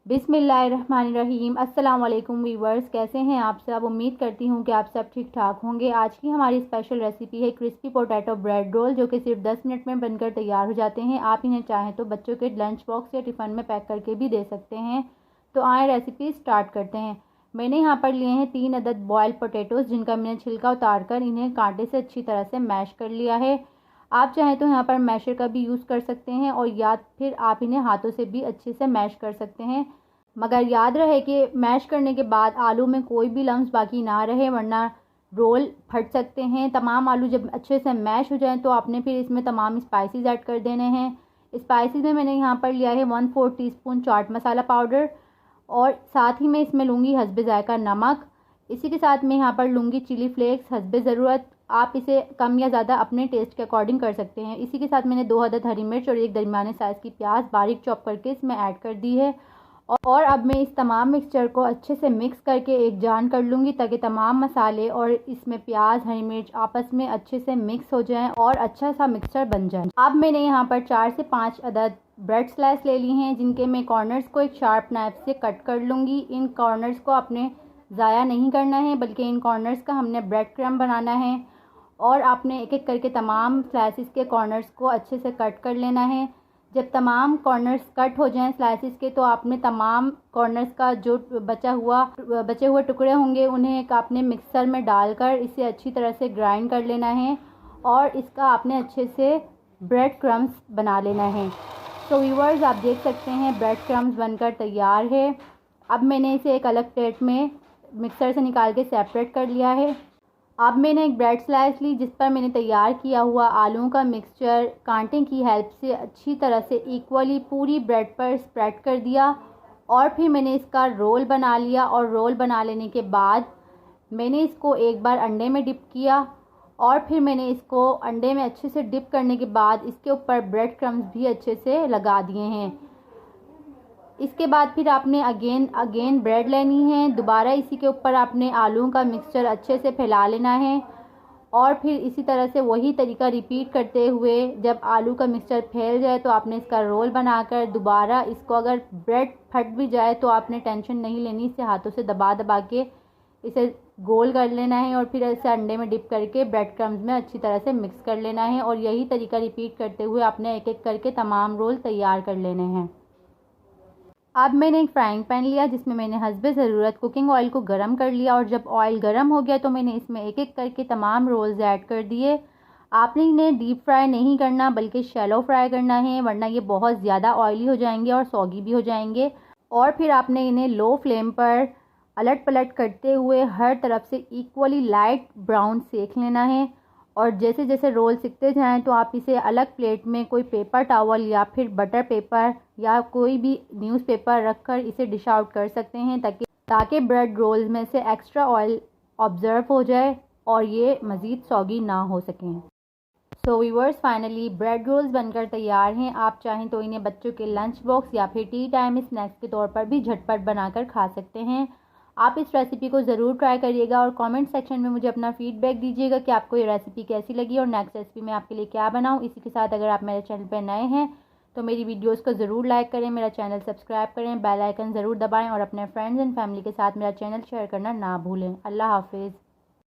बिस्मिल्लाहिर्रहमानिर्रहीम। अस्सलाम वालेकुम वीवर्स, कैसे हैं आप सब। उम्मीद करती हूँ कि आप सब ठीक ठाक होंगे। आज की हमारी स्पेशल रेसिपी है क्रिस्पी पोटैटो ब्रेड रोल, जो कि सिर्फ 10 मिनट में बनकर तैयार हो जाते हैं। आप इन्हें चाहें तो बच्चों के लंच बॉक्स या टिफ़िन में पैक करके भी दे सकते हैं। तो आए रेसिपी स्टार्ट करते हैं। मैंने यहाँ पर लिए हैं 3 अदद बॉयल पोटैटोज़, जिनका मैंने छिलका उतार कर इन्हें कांटे से अच्छी तरह से मैश कर लिया है। आप चाहें तो यहाँ पर मैशर का भी यूज़ कर सकते हैं और या फिर आप इन्हें हाथों से भी अच्छे से मैश कर सकते हैं। मगर याद रहे कि मैश करने के बाद आलू में कोई भी लम्स बाकी ना रहे, वरना रोल फट सकते हैं। तमाम आलू जब अच्छे से मैश हो जाएं तो आपने फिर इसमें तमाम स्पाइसेस ऐड कर देने हैं। स्पाइसेस में मैंने यहाँ पर लिया है 1/4 टीस्पून चाट मसाला पाउडर, और साथ ही मैं इसमें लूँगी हस्बे ज़ायका नमक। इसी के साथ मैं यहाँ पर लूँगी चिली फ्लेक्स हस्बे ज़रूरत। आप इसे कम या ज़्यादा अपने टेस्ट के अकॉर्डिंग कर सकते हैं। इसी के साथ मैंने 2 अदद हरी मिर्च और एक दरमियाने साइज़ की प्याज बारीक चॉप करके इसमें ऐड कर दी है। और अब मैं इस तमाम मिक्सचर को अच्छे से मिक्स करके एक जान कर लूँगी, ताकि तमाम मसाले और इसमें प्याज हरी मिर्च आपस में अच्छे से मिक्स हो जाएं और अच्छा सा मिक्सचर बन जाए। अब मैंने यहाँ पर 4 से 5 अदद ब्रेड स्लाइस ले ली हैं, जिनके मैं कॉर्नर्स को एक शार्प नाइफ से कट कर लूँगी। इन कॉर्नर्स को आपने ज़ाया नहीं करना है, बल्कि इन कॉर्नर्स का हमने ब्रेड क्रम्ब बनाना है। और आपने एक एक करके तमाम स्लाइसिस के कॉर्नर्स को अच्छे से कट कर लेना है। जब तमाम कॉर्नर्स कट हो जाएं स्लाइसिस के, तो आपने तमाम कॉर्नर्स का जो बचे हुए टुकड़े होंगे उन्हें एक आपने मिक्सर में डालकर इसे अच्छी तरह से ग्राइंड कर लेना है और इसका आपने अच्छे से ब्रेड क्रम्स बना लेना है। तो व्यूअर्स, आप देख सकते हैं ब्रेड क्रम्स बनकर तैयार है। अब मैंने इसे एक अलग प्लेट में मिक्सर से निकाल के सेपरेट कर लिया है। अब मैंने एक ब्रेड स्लाइस ली, जिस पर मैंने तैयार किया हुआ आलूओं का मिक्सचर कांटे की हेल्प से अच्छी तरह से इक्वली पूरी ब्रेड पर स्प्रेड कर दिया। और फिर मैंने इसका रोल बना लिया, और रोल बना लेने के बाद मैंने इसको एक बार अंडे में डिप किया, और फिर मैंने इसको अंडे में अच्छे से डिप करने के बाद इसके ऊपर ब्रेड क्रम्स भी अच्छे से लगा दिए हैं। इसके बाद फिर आपने अगेन ब्रेड लेनी है। दोबारा इसी के ऊपर आपने आलूओं का मिक्सचर अच्छे से फैला लेना है, और फिर इसी तरह से वही तरीका रिपीट करते हुए जब आलू का मिक्सचर फैल जाए तो आपने इसका रोल बनाकर दोबारा इसको, अगर ब्रेड फट भी जाए तो आपने टेंशन नहीं लेनी, इसे हाथों से दबा दबा के इसे गोल कर लेना है और फिर इसे अंडे में डिप करके ब्रेड क्रम्स में अच्छी तरह से मिक्स कर लेना है। और यही तरीका रिपीट करते हुए आपने एक एक करके तमाम रोल तैयार कर लेने हैं। अब मैंने एक फ्राइंग पैन लिया, जिसमें मैंने हस्बे ज़रूरत कुकिंग ऑयल को गरम कर लिया, और जब ऑयल गरम हो गया तो मैंने इसमें एक एक करके तमाम रोल्स ऐड कर दिए। आपने इन्हें डीप फ्राई नहीं करना, बल्कि शैलो फ्राई करना है, वरना ये बहुत ज़्यादा ऑयली हो जाएंगे और सॉगी भी हो जाएंगे। और फिर आपने इन्हें लो फ्लेम पर अलट पलट करते हुए हर तरफ से इक्वली लाइट ब्राउन सेक लेना है। और जैसे जैसे रोल सिकते जाएं तो आप इसे अलग प्लेट में कोई पेपर टॉवल या फिर बटर पेपर या कोई भी न्यूज़पेपर रखकर इसे डिश आउट कर सकते हैं, ताकि ब्रेड रोल्स में से एक्स्ट्रा ऑयल ऑब्ज़र्व हो जाए और ये मज़ीद सॉगी ना हो सकें। So viewers, finally bread rolls बनकर तैयार हैं। आप चाहें तो इन्हें बच्चों के लंच बॉक्स या फिर टी टाइम स्नैक्स के तौर पर भी झटपट बनाकर खा सकते हैं। आप इस रेसिपी को ज़रूर ट्राई करिएगा और कमेंट सेक्शन में मुझे अपना फीडबैक दीजिएगा कि आपको ये रेसिपी कैसी लगी और नेक्स्ट रेसिपी मैं आपके लिए क्या बनाऊं। इसी के साथ अगर आप मेरे चैनल पर नए हैं तो मेरी वीडियोस को ज़रूर लाइक करें, मेरा चैनल सब्सक्राइब करें, बेल आइकन ज़रूर दबाएं और अपने फ्रेंड्स एंड फैमिली के साथ मेरा चैनल शेयर करना ना भूलें। अल्लाह हाफिज़।